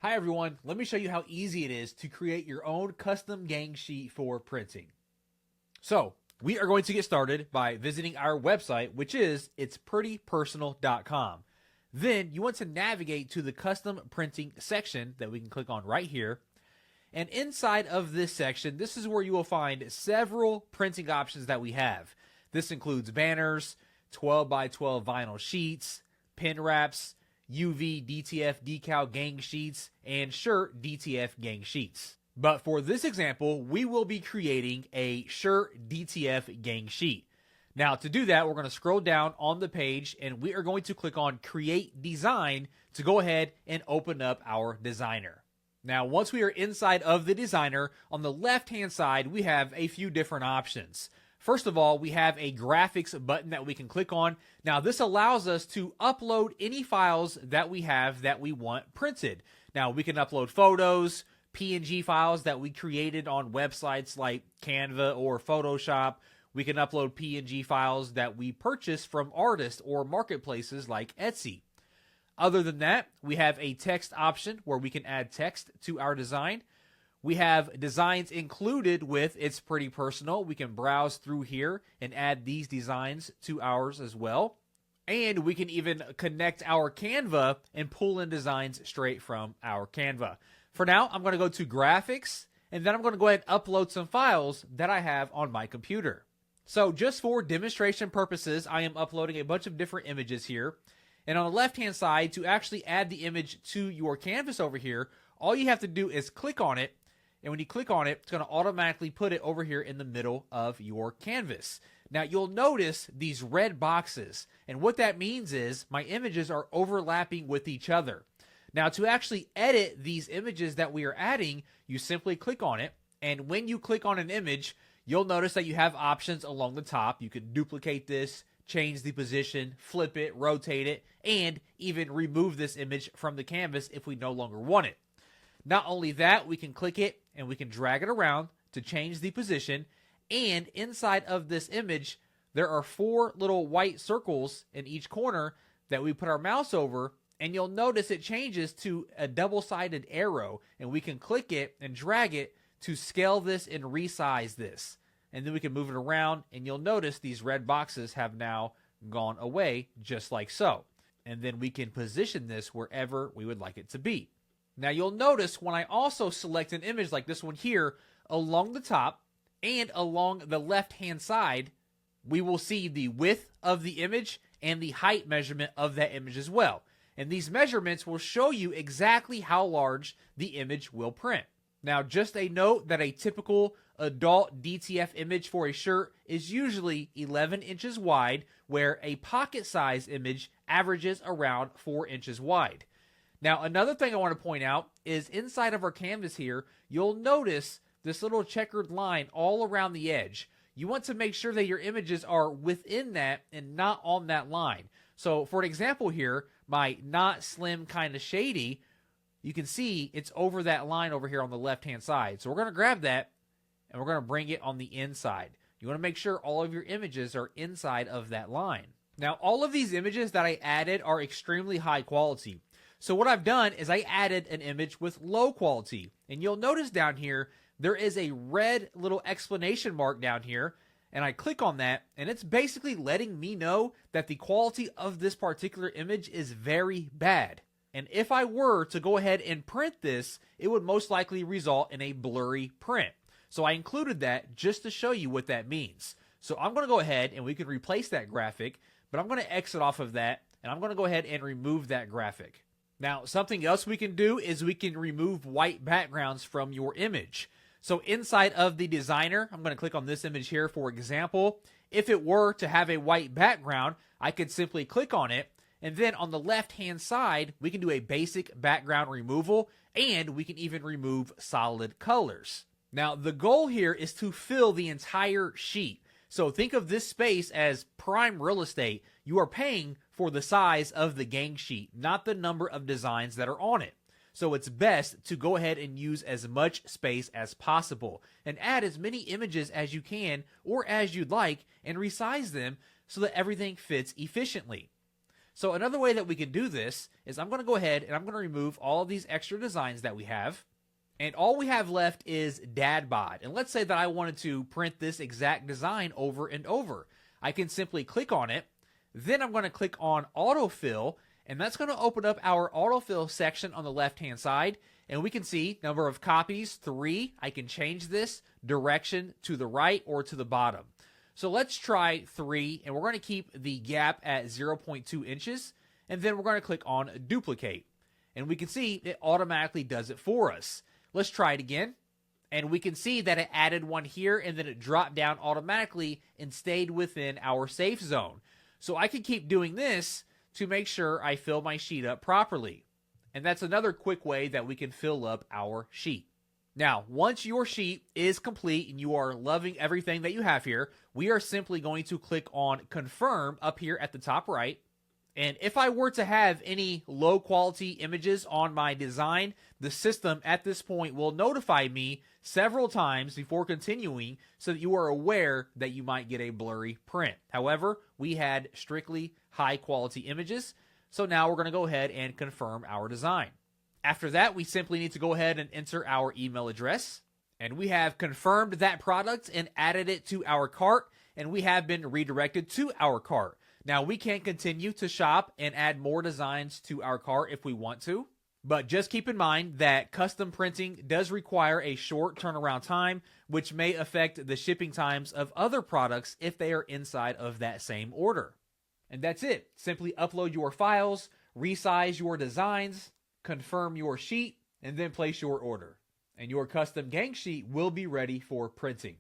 Hi everyone, let me show you how easy it is to create your own custom gang sheet for printing. So, we are going to get started by visiting our website, which is itsprettypersonal.com. Then you want to navigate to the custom printing section that we can click on right here. And inside of this section, this is where you will find several printing options that we have. This includes banners, 12 by 12 vinyl sheets, pin wraps, UV DTF decal gang sheets, and shirt DTF gang sheets. But for this example, we will be creating a shirt DTF gang sheet. Now to do that, we're going to scroll down on the page and we are going to click on Create Design to go ahead and open up our designer. Now once we are inside of the designer, on the left hand side we have a few different options. First of all, we have a graphics button that we can click on. Now, this allows us to upload any files that we have that we want printed. Now, we can upload photos, PNG files that we created on websites like Canva or Photoshop. We can upload PNG files that we purchase from artists or marketplaces like Etsy. Other than that, we have a text option where we can add text to our design. We have designs included with It's Pretty Personal. We can browse through here and add these designs to ours as well. And we can even connect our Canva and pull in designs straight from our Canva. For now, I'm going to go to graphics, and then I'm going to go ahead and upload some files that I have on my computer. So just for demonstration purposes, I am uploading a bunch of different images here. And on the left-hand side, to actually add the image to your canvas over here, all you have to do is click on it. And when you click on it, it's going to automatically put it over here in the middle of your canvas. Now, you'll notice these red boxes. And what that means is my images are overlapping with each other. Now, to actually edit these images that we are adding, you simply click on it. And when you click on an image, you'll notice that you have options along the top. You can duplicate this, change the position, flip it, rotate it, and even remove this image from the canvas if we no longer want it. Not only that, we can click it and we can drag it around to change the position. And inside of this image, there are 4 little white circles in each corner that we put our mouse over. And you'll notice it changes to a double-sided arrow. And we can click it and drag it to scale this and resize this. And then we can move it around. And you'll notice these red boxes have now gone away just like so. And then we can position this wherever we would like it to be. Now you'll notice when I also select an image like this one here, along the top and along the left-hand side, we will see the width of the image and the height measurement of that image as well. And these measurements will show you exactly how large the image will print. Now just a note that a typical adult DTF image for a shirt is usually 11 inches wide, where a pocket-size image averages around 4 inches wide. Now, another thing I want to point out is inside of our canvas here, you'll notice this little checkered line all around the edge. You want to make sure that your images are within that and not on that line. So, for an example here, my not slim kind of shady, you can see it's over that line over here on the left-hand side. So, we're going to grab that and we're going to bring it on the inside. You want to make sure all of your images are inside of that line. Now, all of these images that I added are extremely high quality. So what I've done is I added an image with low quality. And you'll notice down here, there is a red little exclamation mark down here. And I click on that, and it's basically letting me know that the quality of this particular image is very bad. And if I were to go ahead and print this, it would most likely result in a blurry print. So I included that just to show you what that means. So I'm going to go ahead and we can replace that graphic, but I'm going to exit off of that, and I'm going to go ahead and remove that graphic. Now, something else we can do is we can remove white backgrounds from your image. So inside of the designer, I'm going to click on this image here, for example. If it were to have a white background, I could simply click on it. And then on the left-hand side, we can do a basic background removal, and we can even remove solid colors. Now, the goal here is to fill the entire sheet. So think of this space as prime real estate. You are paying for the size of the gang sheet, not the number of designs that are on it. So it's best to go ahead and use as much space as possible and add as many images as you can or as you'd like and resize them so that everything fits efficiently. So another way that we can do this is I'm going to go ahead and I'm going to remove all of these extra designs that we have. And all we have left is dad bod. And let's say that I wanted to print this exact design over and over. I can simply click on it. Then I'm going to click on autofill. And that's going to open up our autofill section on the left-hand side. And we can see number of copies, 3. I can change this direction to the right or to the bottom. So let's try 3, and we're going to keep the gap at 0.2 inches, and then we're going to click on duplicate. And we can see it automatically does it for us. Let's try it again, and we can see that it added one here, and then it dropped down automatically and stayed within our safe zone. So I can keep doing this to make sure I fill my sheet up properly. And that's another quick way that we can fill up our sheet. Now, once your sheet is complete and you are loving everything that you have here, we are simply going to click on confirm up here at the top right. And if I were to have any low quality images on my design, the system at this point will notify me several times before continuing so that you are aware that you might get a blurry print. However, we had strictly high quality images. So now we're going to go ahead and confirm our design. After that, we simply need to go ahead and enter our email address. And we have confirmed that product and added it to our cart. And we have been redirected to our cart. Now, we can continue to shop and add more designs to our cart if we want to. But just keep in mind that custom printing does require a short turnaround time, which may affect the shipping times of other products if they are inside of that same order. And that's it. Simply upload your files, resize your designs, confirm your sheet, and then place your order. And your custom gang sheet will be ready for printing.